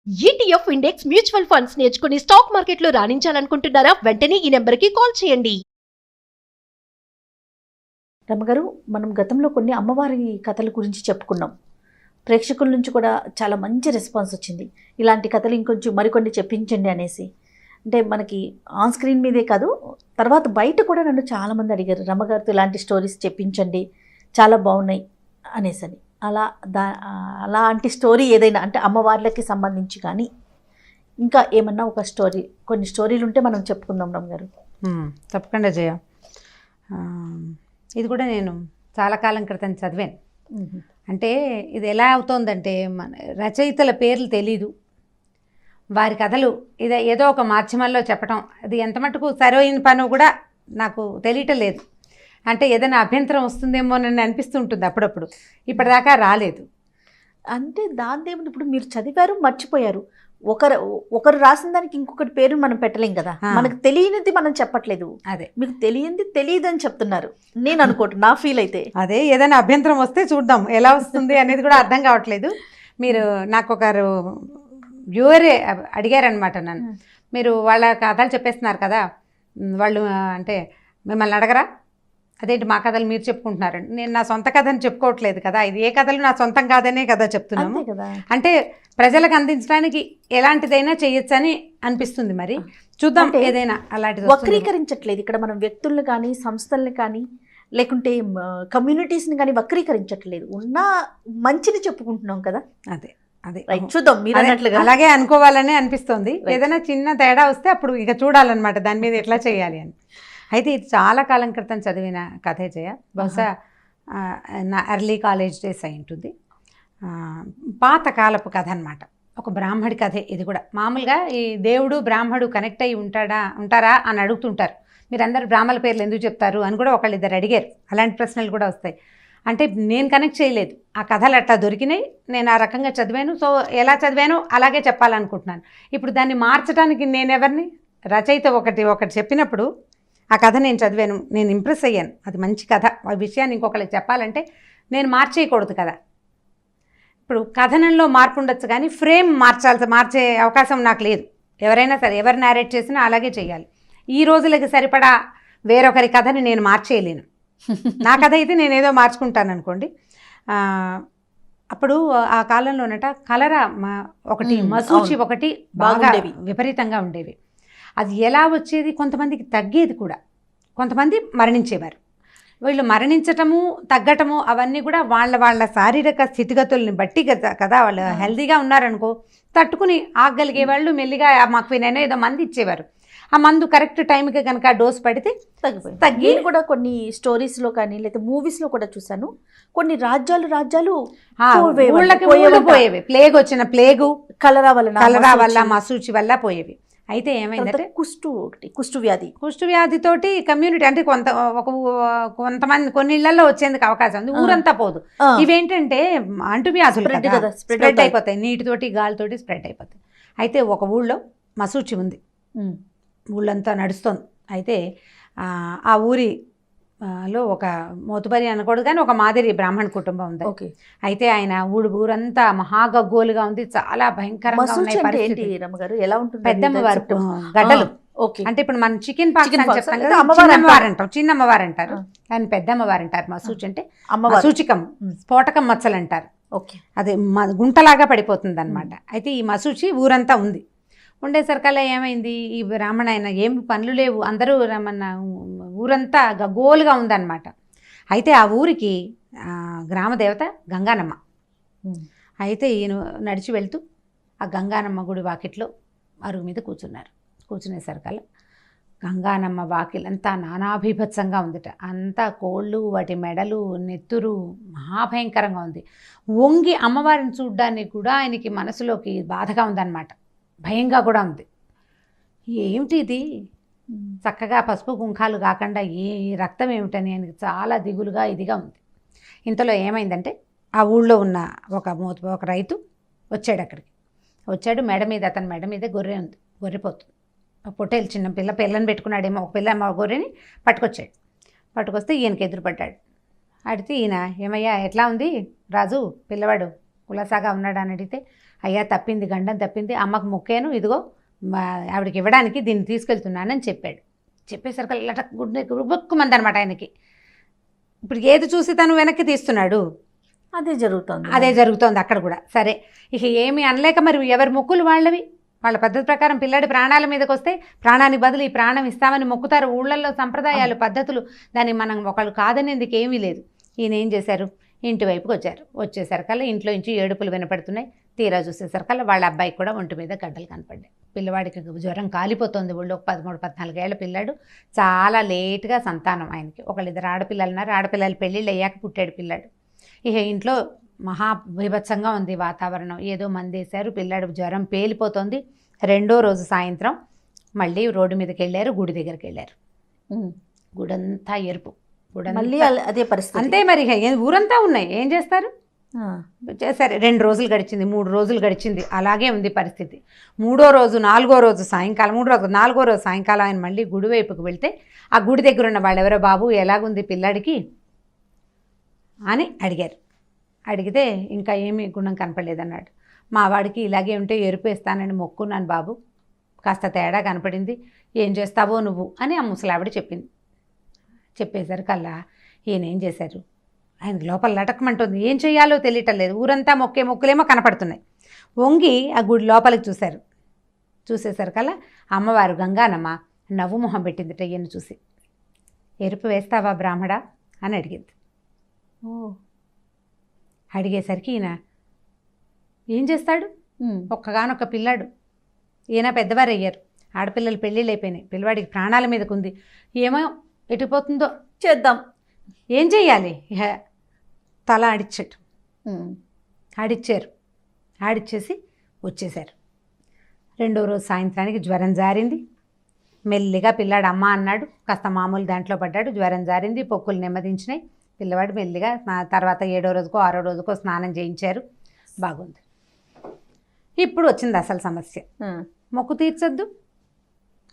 ETF index mutual funds నేర్చుకుని stock మార్కెట్లో రాణించాలనుకుంటున్నారా? వెంటనే ఈ నెంబర్కి కాల్ చేయండి. రమ్మగారు, మనం గతంలో కొన్ని అమ్మవారి కథల గురించి చెప్పుకున్నాం. ప్రేక్షకుల నుంచి కూడా చాలా మంచి రెస్పాన్స్ వచ్చింది. ఇలాంటి కథలు ఇంకొంచెం మరికొన్ని చెప్పించండి అనేసి. అంటే మనకి ఆన్ స్క్రీన్ మీదే కాదు, తర్వాత బయట కూడా నన్ను చాలామంది అడిగారు, రమ్మగారితో ఇలాంటి స్టోరీస్ చెప్పించండి, చాలా బాగున్నాయి అనేసని. అలాంటి స్టోరీ ఏదైనా, అంటే అమ్మవార్లకి సంబంధించి కానీ ఇంకా ఏమన్నా ఒక స్టోరీ, కొన్ని స్టోరీలు ఉంటే మనం చెప్పుకుందాం రమ్మగారు. తప్పకుండా జయ. ఇది కూడా నేను చాలా కాలం క్రితం చదివాను. అంటే ఇది ఎలా అవుతోందంటే, మన రచయితల పేర్లు తెలీదు, వారి కథలు ఏదో ఒక మాధ్యమాల్లో చెప్పటం, అది ఎంత మటుకు సరైన పని కూడా నాకు తెలియటం లేదు. అంటే ఏదైనా అభ్యంతరం వస్తుందేమోనని అనిపిస్తుంటుంది అప్పుడప్పుడు. ఇప్పటిదాకా రాలేదు. అంటే దాని ఏముంది, ఇప్పుడు మీరు చదివారు, మర్చిపోయారు. ఒకరు రాసిన దానికి ఇంకొకటి పేరు మనం పెట్టలేం కదా. మనకు తెలియనిది మనం చెప్పట్లేదు, అదే మీకు తెలియంది తెలియదు అని చెప్తున్నారు. నేను అనుకోవటం, నా ఫీల్ అయితే అదే. ఏదైనా అభ్యంతరం వస్తే చూద్దాం ఎలా వస్తుంది అనేది కూడా అర్థం కావట్లేదు. మీరు నాకు ఒకరు వ్యూవరే అడిగారనమాట నన్ను, మీరు వాళ్ళ కథలు చెప్పేస్తున్నారు కదా, వాళ్ళు అంటే మిమ్మల్ని అడగరా, అదేంటి మా కథలు మీరు చెప్పుకుంటున్నారండి. నేను నా సొంత కథని చెప్పుకోవట్లేదు కదా, ఇది ఏ కథలు నా సొంతం కాదనే కదా చెప్తున్నాము. అంటే ప్రజలకు అందించడానికి ఎలాంటిదైనా చేయొచ్చని అనిపిస్తుంది. మరి చూద్దాం, ఏదైనా అలాంటిది. వక్రీకరించట్లేదు ఇక్కడ మనం వ్యక్తులను కానీ, సంస్థల్ని కానీ, లేకుంటే కమ్యూనిటీస్ని కానీ వక్రీకరించట్లేదు, ఉన్న మంచిని చెప్పుకుంటున్నాం కదా. అదే అదే చూద్దాం, మీరు అన్నట్లుగా అలాగే అనుకోవాలని అనిపిస్తుంది. ఏదైనా చిన్న తేడా వస్తే అప్పుడు ఇక చూడాలన్నమాట దాని మీద ఎట్లా చేయాలి అని. అయితే ఇది చాలా కాలం క్రితం చదివిన కథే జయ. బహుశా నా ఎర్లీ కాలేజ్ డేస్ అయి ఉంటుంది. పాతకాలపు కథ అనమాట. ఒక బ్రాహ్మడి కథే ఇది కూడా. మామూలుగా ఈ దేవుడు బ్రాహ్మడు కనెక్ట్ అయ్యి ఉంటారా అని అడుగుతుంటారు. మీరందరూ బ్రాహ్మణ పేర్లు ఎందుకు చెప్తారు అని కూడా ఒకళ్ళిద్దరు అడిగారు. అలాంటి ప్రశ్నలు కూడా వస్తాయి. అంటే నేను కనెక్ట్ చేయలేదు, ఆ కథలు అట్లా దొరికినాయి, నేను ఆ రకంగా చదివాను. సో ఎలా చదివానో అలాగే చెప్పాలనుకుంటున్నాను. ఇప్పుడు దాన్ని మార్చడానికి నేనెవరిని? రచయిత ఒకటి చెప్పినప్పుడు ఆ కథ నేను చదివాను, నేను ఇంప్రెస్ అయ్యాను, అది మంచి కథ, ఆ విషయాన్ని ఇంకొకరికి చెప్పాలంటే నేను మార్చేయకూడదు కదా. ఇప్పుడు కథనంలో మార్పు ఉండొచ్చు కానీ ఫ్రేమ్ మార్చే అవకాశం నాకు లేదు. ఎవరైనా సరే, ఎవరు నేరేట్ చేసినా అలాగే చేయాలి. ఈ రోజులకి సరిపడా వేరొకరి కథని నేను మార్చేయలేను. నా కథ అయితే నేను ఏదో మార్చుకుంటాను అనుకోండి. అప్పుడు ఆ కాలంలోనట కలరా ఒకటి, మసూచి ఒకటి బాగా విపరీతంగా ఉండేవి. అది ఎలా వచ్చేది, కొంతమందికి తగ్గేది కూడా, కొంతమంది మరణించేవారు. వీళ్ళు మరణించటము తగ్గటము అవన్నీ కూడా వాళ్ళ శారీరక స్థితిగతుల్ని బట్టి కదా. వాళ్ళు హెల్తీగా ఉన్నారనుకో, తట్టుకుని ఆగలిగే వాళ్ళు మెల్లిగా మక్వినైనా ఏదో మంది ఇచ్చేవారు. ఆ మందు కరెక్ట్ టైంకి కనుక డోస్ పడితే తగ్గి కూడా కొన్ని స్టోరీస్లో కానీ లేదా మూవీస్లో కూడా చూసాను. కొన్ని రాజ్యాలు పోయేవి. ప్లేగ్ వచ్చిన ప్లేగు కలరా వల్ల, మసూచి వల్ల పోయేవి. అయితే ఏమైందంటే కుష్టు వ్యాధితోటి కమ్యూనిటీ, అంటే కొంతమంది కొన్ని ఇళ్లలో వచ్చేందుకు అవకాశం ఉంది, ఊరంతా పోదు. ఇవేంటంటే అంటువ్యాధులు కదా, స్ప్రెడ్ అయిపోతాయి, నీటితోటి గాలితోటి స్ప్రెడ్ అయిపోతాయి. అయితే ఒక ఊళ్ళో మసూచి ఉంది, ఊళ్ళంతా నడుస్తుంది. అయితే ఆ ఊరిలో ఒక మోతుబరి అనకూడదు కానీ ఒక మాదిరి బ్రాహ్మణ కుటుంబం ఉంది. అయితే ఆయన ఊరంతా మహాగగ్గోలుగా ఉంది, చాలా భయంకరంగా ఉన్నాయి పరిస్థితి. పెద్దమ్మవారు గడ్డలు, అంటే ఇప్పుడు మనం చికెన్ పాక్స్ అని చెప్తాం కదా, అమ్మవారు అంటాం, చిన్న అమ్మవారు అంటారు, కానీ పెద్దమ్మవారు అంటారు. మసూచి అంటే సూచికం, స్ఫోటకం మచ్చలు అంటారు. అది గుంటలాగా పడిపోతుంది అనమాట. అయితే ఈ మసూచి ఊరంతా ఉంది. ఉండేసరికల్లా ఏమైంది, ఈ బ్రాహ్మణ ఆయన ఏం పనులు లేవు, అందరూ మన ఊరంతా గగ్గోలుగా ఉందన్నమాట. అయితే ఆ ఊరికి గ్రామదేవత గంగానమ్మ. అయితే ఈయన నడిచి వెళ్తూ ఆ గంగానమ్మ గుడి వాకిట్లో అరుగు మీద కూర్చునేసరికల్లా గంగానమ్మ వాకిలంతా నానాభీభత్సంగా ఉందిట. అంతా కోళ్ళు, వాటి మెడలు, నెత్తురు మహాభయంకరంగా ఉంది. వంగి అమ్మవారిని చూడ్డానికి కూడా ఆయనకి మనసులోకి బాధగా ఉందన్నమాట, భయంగా కూడా ఉంది. ఏమిటి ఇది, చక్కగా పసుపు కుంకాలు కాకుండా ఏ రక్తం ఏమిటని ఆయనకి చాలా దిగులుగా ఇదిగా ఉంది. ఇంతలో ఏమైందంటే, ఆ ఊళ్ళో ఉన్న ఒక రైతు వచ్చాడు. వచ్చాడు, అతని మెడ మీద గొర్రె ఉంది, గొర్రెపోతుంది. పొట్టేలు చిన్న పిల్లని పెట్టుకున్నాడేమో, ఒక పిల్ల గొర్రెని పట్టుకొస్తే ఈయనకి ఎదురుపడ్డాడు. అడిగితే ఈయన, ఏమయ్యా ఎట్లా ఉంది రాజు, పిల్లవాడు కులాసాగా ఉన్నాడు అని అడిగితే, అయ్యా తప్పింది, గండం తప్పింది, అమ్మకు మొక్కాను, ఇదిగో ఆవిడకి ఇవ్వడానికి దీన్ని తీసుకెళ్తున్నానని చెప్పాడు. చెప్పేసరికి లటక్ గుబ్బుక్కుమంది అనమాట ఆయనకి. ఇప్పుడు ఏది చూసి తను వెనక్కి తీస్తున్నాడు, అదే జరుగుతోంది అక్కడ కూడా. సరే ఇక ఏమి అనలేక మరి ఎవరి మొక్కులు వాళ్ళవి, వాళ్ళ పద్ధతి ప్రకారం పిల్లాడి ప్రాణాల మీదకి వస్తే ప్రాణానికి బదులు ఈ ప్రాణం ఇస్తామని మొక్కుతారు. ఊళ్ళల్లో సంప్రదాయాలు, పద్ధతులు, దాన్ని మనం ఒకళ్ళు కాదనేందుకు ఏమీ లేదు. ఈయన ఏం చేశారు, ఇంటి వైపుకి వచ్చారు. వచ్చేసరికల్లా ఇంట్లో నుంచి ఏడుపులు వినపడుతున్నాయి. తీరా చూసేసరికల్లా వాళ్ళ అబ్బాయికి కూడా ఒంటి మీద గడ్డలు కనపడ్డాయి. పిల్లవాడికి జ్వరం కాలిపోతుంది. ఒళ్ళు 13-14 ఏళ్ల పిల్లాడు. చాలా లేటుగా సంతానం ఆయనకి. ఒకళ్ళిద్దరు ఆడపిల్లలు ఉన్నారు. ఆడపిల్లలు పెళ్ళిళ్ళు అయ్యాక పుట్టాడు పిల్లాడు. ఇక ఇంట్లో మహా బీభత్సంగా ఉంది వాతావరణం. ఏదో మందేశారు, పిల్లాడు జ్వరం పేలిపోతుంది. 2వ రోజు సాయంత్రం మళ్ళీ రోడ్డు మీదకి వెళ్ళారు, గుడి దగ్గరికి వెళ్ళారు. గుడంతా ఎరుపు, మళ్ళీ అదే పరిస్థితి. అంతే మరి, ఊరంతా ఉన్నాయి, ఏం చేస్తారు. సరే 2 రోజులు గడిచింది, 3 రోజులు గడిచింది, అలాగే ఉంది పరిస్థితి. 3వ రోజు 4వ రోజు సాయంకాలం, 4వ రోజు సాయంకాలం ఆయన మళ్ళీ గుడి వైపుకి వెళ్తే ఆ గుడి దగ్గర ఉన్న వాళ్ళు, ఎవరో బాబు ఎలాగుంది పిల్లాడికి అని అడిగారు. అడిగితే ఇంకా ఏమీ గుణం కనపడలేదన్నాడు. మా వాడికి ఇలాగే ఉంటే ఎరుపేస్తానని మొక్కున్నాను బాబు, కాస్త తేడా కనపడింది, ఏం చేస్తావో నువ్వు అని ఆ ముసలావిడ చెప్పింది. చెప్పేసరికల్లా ఈయన ఏం చేశారు, ఆయనకు లోపల లటకమంటుంది, ఏం చేయాలో తెలియటం లేదు. ఊరంతా మొక్కులేమో కనపడుతున్నాయి. వంగి ఆ గుడి లోపలికి చూశారు. చూసేసరికల్లా అమ్మవారు గంగానమ్మ నవ్వు మొహం పెట్టిందిట ఈయన చూసి. ఎరుపు వేస్తావా బ్రాహ్మడా అని అడిగింది. అడిగేసరికి ఈయన ఏం చేస్తాడు, ఒక్కగానొక్క పిల్లాడు, ఈయన పెద్దవారు అయ్యారు, ఆడపిల్లలు పెళ్ళిళ్ళు అయిపోయినాయి, పిల్లవాడికి ప్రాణాల మీదకు ఉంది, ఏమో ఎటుపోతుందో చేద్దాం, ఏం చెయ్యాలి. తల ఆడిచ్చారు. ఆడిచ్చేసి వచ్చేశారు. 2వ రోజు సాయంత్రానికి జ్వరం జారింది. మెల్లిగా పిల్లాడు అమ్మ అన్నాడు, కాస్త మామూలు దాంట్లో పడ్డాడు, జ్వరం జారింది, పొక్కులు నెమ్మదించినాయి. పిల్లవాడు మెల్లిగా తర్వాత 7వ రోజుకో 6వ రోజుకో స్నానం చేయించారు, బాగుంది. ఇప్పుడు వచ్చింది అసలు సమస్య. మొక్కు తీర్చొద్దు,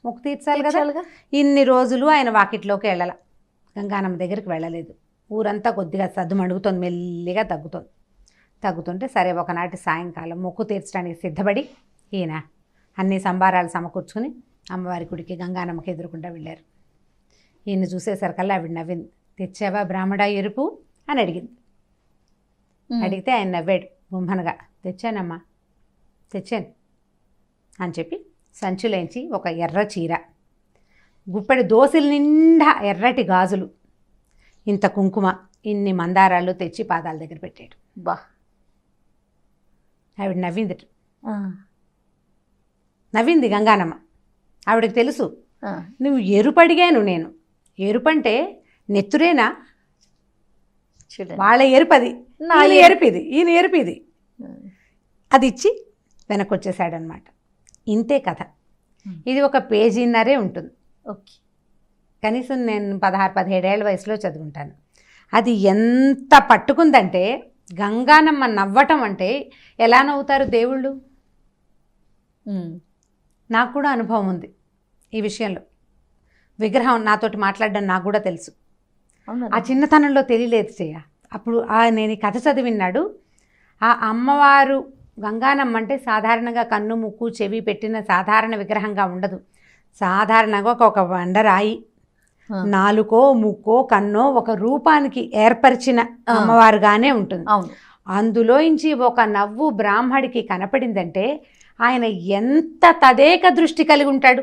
మొక్కు తీర్చాలి కదా. ఇన్ని రోజులు ఆయన వాకిట్లోకి వెళ్ళాల, గంగానమ్మ దగ్గరికి వెళ్ళలేదు. ఊరంతా కొద్దిగా సద్దుమణుగుతోంది, మెల్లిగా తగ్గుతుంటే సరే ఒకనాటి సాయంకాలం మొక్కు తీర్చడానికి సిద్ధపడి ఈయన అన్ని సంబారాలు సమకూర్చుకుని అమ్మవారి గుడికి గంగానమ్మకి ఎదురుకుండా వెళ్ళారు. ఈయన చూసేసరికల్లా ఆవిడ నవ్వింది. తెచ్చావా బ్రాహ్మడా ఎరుపు అని అడిగింది. అడిగితే ఆయన నవ్వాడు గుంభనగా. తెచ్చానమ్మా, తెచ్చాను అని చెప్పి సంచులేంచి ఒక ఎర్ర చీర, గుప్పెడి దోశల నిండా ఎర్రటి గాజులు, ఇంత కుంకుమ, ఇన్ని మందారాలు తెచ్చి పాదాల దగ్గర పెట్టాడు. బా, ఆవిడ నవ్వింది గంగానమ్మ. ఆవిడకి తెలుసు నువ్వు ఎరుపు అడిగాను నేను. ఎరుపంటే నెత్తురేనా, వాళ్ళ ఎరుపది, ఈయన ఎరుపిది. అది ఇచ్చి వెనక్కి వచ్చేసాడనమాట. ఇంతే కథ. ఇది ఒక పేజీన్నరే ఉంటుంది. ఓకే, కనీసం నేను 16-17 ఏళ్ల వయసులో చదువుకుంటాను. అది ఎంత పట్టుకుందంటే, గంగానమ్మ నవ్వటం అంటే ఎలా నవ్వుతారు దేవుళ్ళు. నాకు కూడా అనుభవం ఉంది ఈ విషయంలో. విగ్రహం నాతోటి మాట్లాడడం నాకు కూడా తెలుసు. ఆ చిన్నతనంలో తెలియలేదు చెయ్య. అప్పుడు నేను ఈ కథ చదివినాడు. ఆ అమ్మవారు గంగానమ్మ అంటే సాధారణంగా కన్ను ముక్కు చెవి పెట్టిన సాధారణ విగ్రహంగా ఉండదు. సాధారణంగా ఒక బండరాయి, నాలుకో ముక్కో కన్నో ఒక రూపానికి ఏర్పరిచిన అమ్మవారుగానే ఉంటుంది. అందులోంచి ఒక నవ్వు బ్రాహ్మడికి కనపడిందంటే ఆయన ఎంత తదేక దృష్టి కలిగి ఉంటాడు.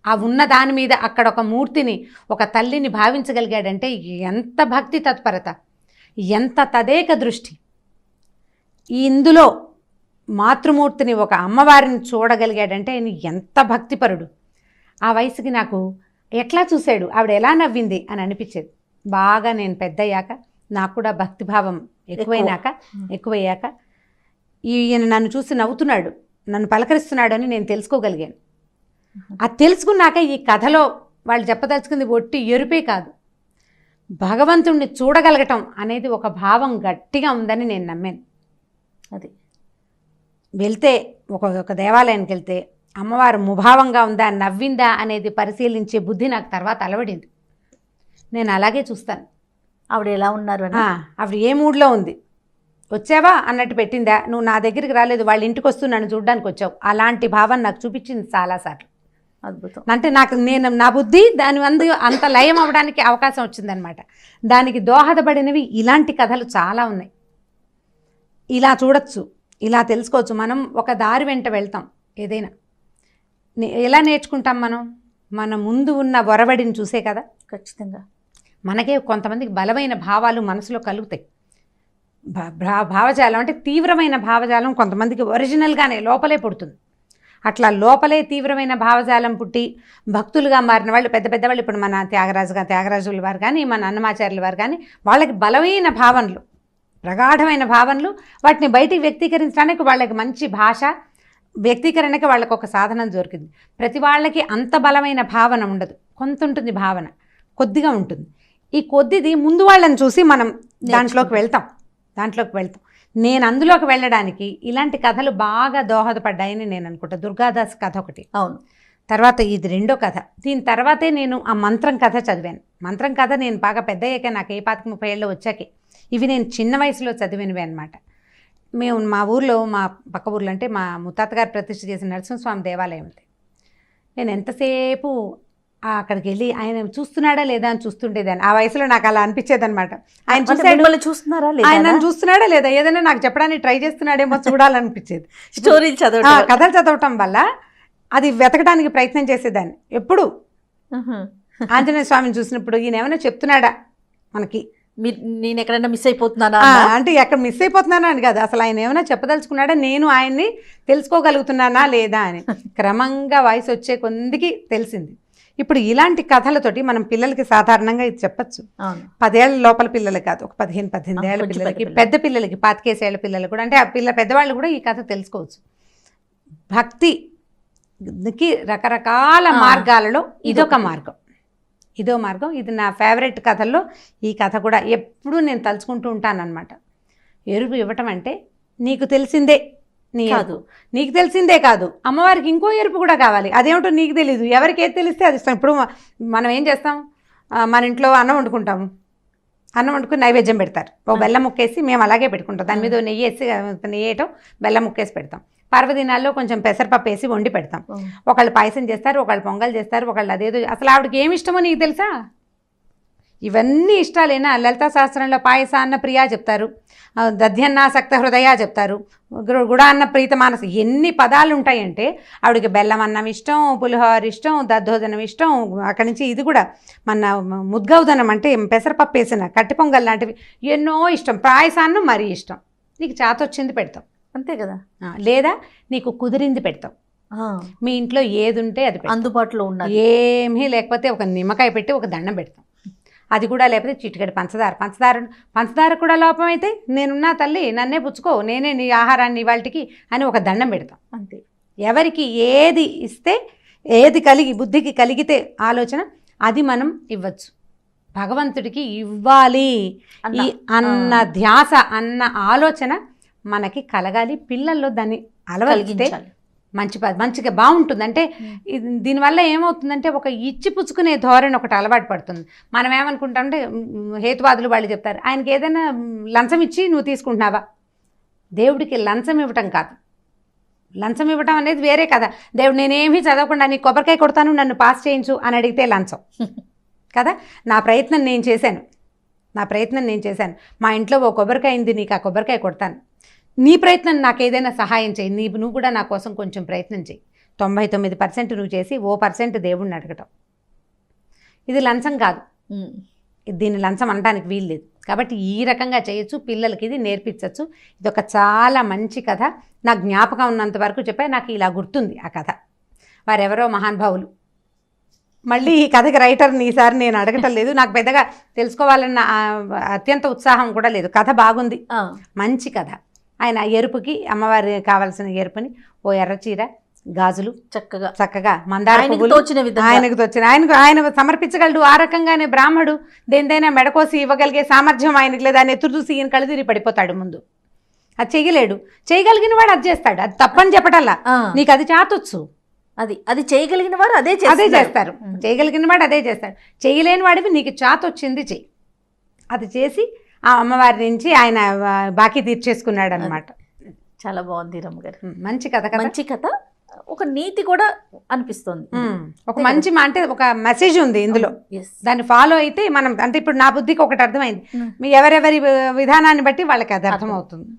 ఆ ఉన్న దాని మీద అక్కడ ఒక మూర్తిని, ఒక తల్లిని భావించగలిగాడంటే ఎంత భక్తి తత్పరత, ఎంత తదేక దృష్టి. ఇందులో మాతృమూర్తిని, ఒక అమ్మవారిని చూడగలిగాడంటే ఆయన ఎంత భక్తిపరుడు. ఆ వయసుకి నాకు ఎట్లా చూశాడు, ఆవిడ ఎలా నవ్వింది అని అనిపించేది. బాగా నేను పెద్దయ్యాక, నాకు కూడా భక్తిభావం ఎక్కువయ్యాక ఈయన నన్ను చూసి నవ్వుతున్నాడు, నన్ను పలకరిస్తున్నాడు అని నేను తెలుసుకోగలిగాను. అది తెలుసుకున్నాక ఈ కథలో వాళ్ళు చెప్పదలుచుకుంది ఒట్టి ఎరుపే కాదు, భగవంతుణ్ణి చూడగలగటం అనేది ఒక భావం గట్టిగా ఉందని నేను నమ్మాను. అది వెళ్తే ఒక దేవాలయానికి వెళ్తే అమ్మవారు ముభావంగా ఉందా, నవ్విందా అనేది పరిశీలించే బుద్ధి నాకు తర్వాత అలవడింది. నేను అలాగే చూస్తాను. ఆవిడ ఎలా ఉన్నారు, ఆవిడ ఏ మూడ్లో ఉంది, వచ్చావా అన్నట్టు పెట్టిందా, నువ్వు నా దగ్గరికి రాలేదు, వాళ్ళ ఇంటికి వస్తూ నన్ను చూడడానికి వచ్చావు, అలాంటి భావన నాకు చూపించింది చాలాసార్లు. అద్భుతం. అంటే నా బుద్ధి దాని అంత లయం అవ్వడానికి అవకాశం వచ్చిందనమాట. దానికి దోహదపడినవి ఇలాంటి కథలు చాలా ఉన్నాయి. ఇలా చూడొచ్చు, ఇలా తెలుసుకోవచ్చు. మనం ఒక దారి వెంట వెళ్తాం. ఏదైనా ఎలా నేర్చుకుంటాం మన ముందు ఉన్న ఒరవడిని చూసే కదా. ఖచ్చితంగా మనకే కొంతమందికి బలమైన భావాలు మనసులో కలుగుతాయి. భావజాలం అంటే తీవ్రమైన భావజాలం కొంతమందికి ఒరిజినల్గానే లోపలే పుడుతుంది. అట్లా లోపలే తీవ్రమైన భావజాలం పుట్టి భక్తులుగా మారిన వాళ్ళు పెద్ద పెద్దవాళ్ళు, ఇప్పుడు మన త్యాగరాజుల వారు కానీ, మన అన్నమాచార్యుల వారు కానీ, వాళ్ళకి బలమైన భావనలు, ప్రగాఢమైన భావనలు, వాటిని బయటికి వ్యక్తీకరించడానికి వాళ్ళకి మంచి భాష, వ్యక్తీకరణకి వాళ్ళకి ఒక సాధనం దొరికింది. ప్రతి వాళ్ళకి అంత బలమైన భావన ఉండదు, కొంత ఉంటుంది భావన, కొద్దిగా ఉంటుంది. ఈ కొద్దిది ముందు వాళ్ళని చూసి మనం దాంట్లోకి వెళ్తాం. నేను అందులోకి వెళ్ళడానికి ఇలాంటి కథలు బాగా దోహదపడ్డాయని నేను అనుకుంటా. దుర్గాదాస్ కథ ఒకటి, అవును. తర్వాత ఇది రెండో కథ. దీని తర్వాతే నేను ఆ మంత్రం కథ చదివాను. మంత్రం కథ నేను బాగా పెద్ద అయ్యాక, నాకు 25-30 ఏళ్ళు వచ్చాకే. ఇవి నేను చిన్న వయసులో చదివినవే అనమాట. మేము మా ఊర్లో, మా పక్క ఊర్లో అంటే మా ముత్తాత గారు ప్రతిష్ఠ చేసిన నరసింహస్వామి దేవాలయం ఉంది. నేను ఎంతసేపు అక్కడికి వెళ్ళి ఆయన చూస్తున్నాడా లేదా అని చూస్తుండేదాన్ని. ఆ వయసులో నాకు అలా అనిపించేదనమాట. ఆయన చూస్తున్నారా, ఆయన నన్ను చూస్తున్నాడా లేదా, ఏదైనా నాకు చెప్పడానికి ట్రై చేస్తున్నాడేమో చూడాలనిపించేది. స్టోరీలు చదవటం, కథలు చదవటం వల్ల అది వెతకడానికి ప్రయత్నం చేసేదాన్ని. ఎప్పుడు ఆంజనేయ స్వామిని చూసినప్పుడు ఈయన ఏమైనా చెప్తున్నాడా మనకి, నేను ఎక్కడైనా మిస్ అయిపోతున్నానా అంటే ఎక్కడ మిస్ అయిపోతున్నానా అని కాదు, అసలు ఆయన ఏమైనా చెప్పదలుచుకున్నాడా, నేను ఆయన్ని తెలుసుకోగలుగుతున్నానా లేదా అని. క్రమంగా వయసు వచ్చే కొందికి తెలిసింది. ఇప్పుడు ఇలాంటి కథలతోటి మనం పిల్లలకి సాధారణంగా ఇది చెప్పచ్చు. 10 ఏళ్ల లోపల పిల్లలకి కాదు, ఒక 15-18 ఏళ్ల పిల్లలకి, పెద్ద పిల్లలకి 25 ఏళ్ల పిల్లలు కూడా, అంటే ఆ పెద్దవాళ్ళు కూడా ఈ కథ తెలుసుకోవచ్చు. భక్తికి రకరకాల మార్గాలలో ఇదొక మార్గం. ఇది నా ఫేవరెట్ కథల్లో ఈ కథ కూడా ఎప్పుడూ నేను తలుచుకుంటూ ఉంటానన్నమాట. ఎరుపు ఇవ్వటం అంటే నీకు తెలిసిందే నీకు తెలిసిందే కాదు, అమ్మవారికి ఇంకో ఎరుపు కూడా కావాలి. అదేమిటో నీకు తెలీదు, ఎవరికి ఏది తెలిస్తే అది ఇస్తాం. ఇప్పుడు మనం ఏం చేస్తాం, మన ఇంట్లో అన్నం వండుకుంటాము, అన్నం వండుకుని నైవేద్యం పెడతారు, ఓ బెల్లం ముక్కేసి మేము అలాగే పెట్టుకుంటాం. దాని మీద నెయ్యి వేయటం, బెల్లం ముక్కేసి పెడతాం. పర్వదినాల్లో కొంచెం పెసరపప్పు వేసి వండి పెడతాం. ఒకళ్ళు పాయసం చేస్తారు, ఒకళ్ళు పొంగల్ చేస్తారు, ఒకళ్ళు అదేదో. అసలు ఆవిడకి ఏమి ఇష్టమో నీకు తెలుసా? ఇవన్నీ ఇష్టాలేనా? లలితా శాస్త్రంలో పాయసాన్న ప్రియా చెప్తారు, దధ్యన్నాసక్త హృదయ చెప్తారు, గుడాన్న ప్రీత మానస, ఎన్ని పదాలు ఉంటాయంటే ఆవిడకి బెల్లం అన్నం ఇష్టం, పులిహోర ఇష్టం, దద్దోజనం ఇష్టం. అక్కడి నుంచి ఇది కూడా మన ముద్గౌదనం అంటే పెసరపప్పు వేసిన కట్టి పొంగల్ లాంటివి ఎన్నో ఇష్టం. పాయసాన్నం మరీ ఇష్టం. నీకు చాతొచ్చింది పెడతాం, అంతే కదా. లేదా నీకు కుదిరింది పెడతాం. మీ ఇంట్లో ఏది ఉంటే అది అందుబాటులో ఉన్నది, ఏమీ లేకపోతే ఒక నిమ్మకాయ పెట్టి ఒక దండం పెడతాం. అది కూడా లేకపోతే చిటికెడు పంచదార కూడా లోపం అయితే నేనున్నా తల్లి నన్నే పుచ్చుకో, నేనే నీ ఆహారాన్ని ఇవాళకి అని ఒక దండం పెడతాం. అంతే. ఎవరికి ఏది ఇస్తే, ఏది బుద్ధికి కలిగితే ఆలోచన, అది మనం ఇవ్వచ్చు. భగవంతుడికి ఇవ్వాలి అన్న ధ్యాస, అన్న ఆలోచన మనకి కలగాలి. పిల్లల్లో దాన్ని అలవలిగితే మంచిగా బాగుంటుంది. అంటే దీనివల్ల ఏమవుతుందంటే ఒక ఇచ్చి పుచ్చుకునే ధోరణి ఒకటి అలవాటు పడుతుంది. మనం ఏమనుకుంటామంటే, హేతువాదులు వాళ్ళు చెప్తారు, ఆయనకి ఏదైనా లంచం ఇచ్చి నువ్వు తీసుకుంటున్నావా? దేవుడికి లంచం ఇవ్వటం కాదు, లంచం ఇవ్వటం అనేది వేరే కదా. దేవుడు నేనేమీ చదవకుండా నీకు కొబ్బరికాయ కొడతాను, నన్ను పాస్ చేయించు అని అడిగితే లంచం కదా. నా ప్రయత్నం నేను చేశాను. మా ఇంట్లో ఓ కొబ్బరికాయ అయింది, నీకు ఆ కొబ్బరికాయ కొడతాను. నీ ప్రయత్నం నాకు ఏదైనా సహాయం చేయి, నువ్వు కూడా నా కోసం కొంచెం ప్రయత్నం చేయి. 99% నువ్వు చేసి 1% దేవుడిని అడగటం, ఇది లంచం కాదు. దీన్ని లంచం అనడానికి వీలు లేదు. కాబట్టి ఈ రకంగా చేయొచ్చు, పిల్లలకి ఇది నేర్పించవచ్చు. ఇది ఒక చాలా మంచి కథ. నాకు జ్ఞాపకం ఉన్నంత వరకు చెప్పా, నాకు ఇలా గుర్తుంది ఆ కథ. వారెవరో మహానుభావులు. మళ్ళీ ఈ కథకి రైటర్ని ఈసారి నేను అడగటం లేదు, నాకు పెద్దగా తెలుసుకోవాలన్న అత్యంత ఉత్సాహం కూడా లేదు. కథ బాగుంది, మంచి కథ. ఆయన ఎరుపుకి, అమ్మవారి కావాల్సిన ఎరుపుని ఓ ఎర్ర చీర, గాజులు, చక్కగా మందార పువ్వులు ఆయనకు తోచిన ఆయన సమర్పించగలడు. ఆ రకంగానే బ్రాహ్మడు దేనిదైనా మెడకోసి ఇవ్వగలిగే సామర్థ్యం ఆయనకి లేదు. ఆయన ఎత్తురు చూసి ఈయన కళ్ళు తిరిగి పడిపోతాడు ముందు. అది చేయలేడు. చేయగలిగిన వాడు అది చేస్తాడు, అది తప్పని చెప్పటల్లా. నీకు అది చాతొచ్చు, అది చేయగలిగిన వారు అదే చేస్తారు. చేయగలిగిన వాడు అదే చేస్తాడు. చేయలేని వాడివి నీకు చాతొచ్చింది చెయ్యి. అది చేసి ఆ అమ్మవారి నుంచి ఆయన బాకీ తీర్చేసుకున్నాడు అనమాట. చాలా బాగుంది రమ్మగారు, మంచి కథ కదా. మంచి కథ, ఒక నీతి కూడా అనిపిస్తుంది, ఒక మంచి అంటే ఒక మెసేజ్ ఉంది ఇందులో. Yes. దాన్ని ఫాలో అయితే మనం అంటే ఇప్పుడు నా బుద్ధికి ఒకటి అర్థమైంది, మీ ఎవరెవరి విధానాన్ని బట్టి వాళ్ళకి అది అర్థమవుతుంది.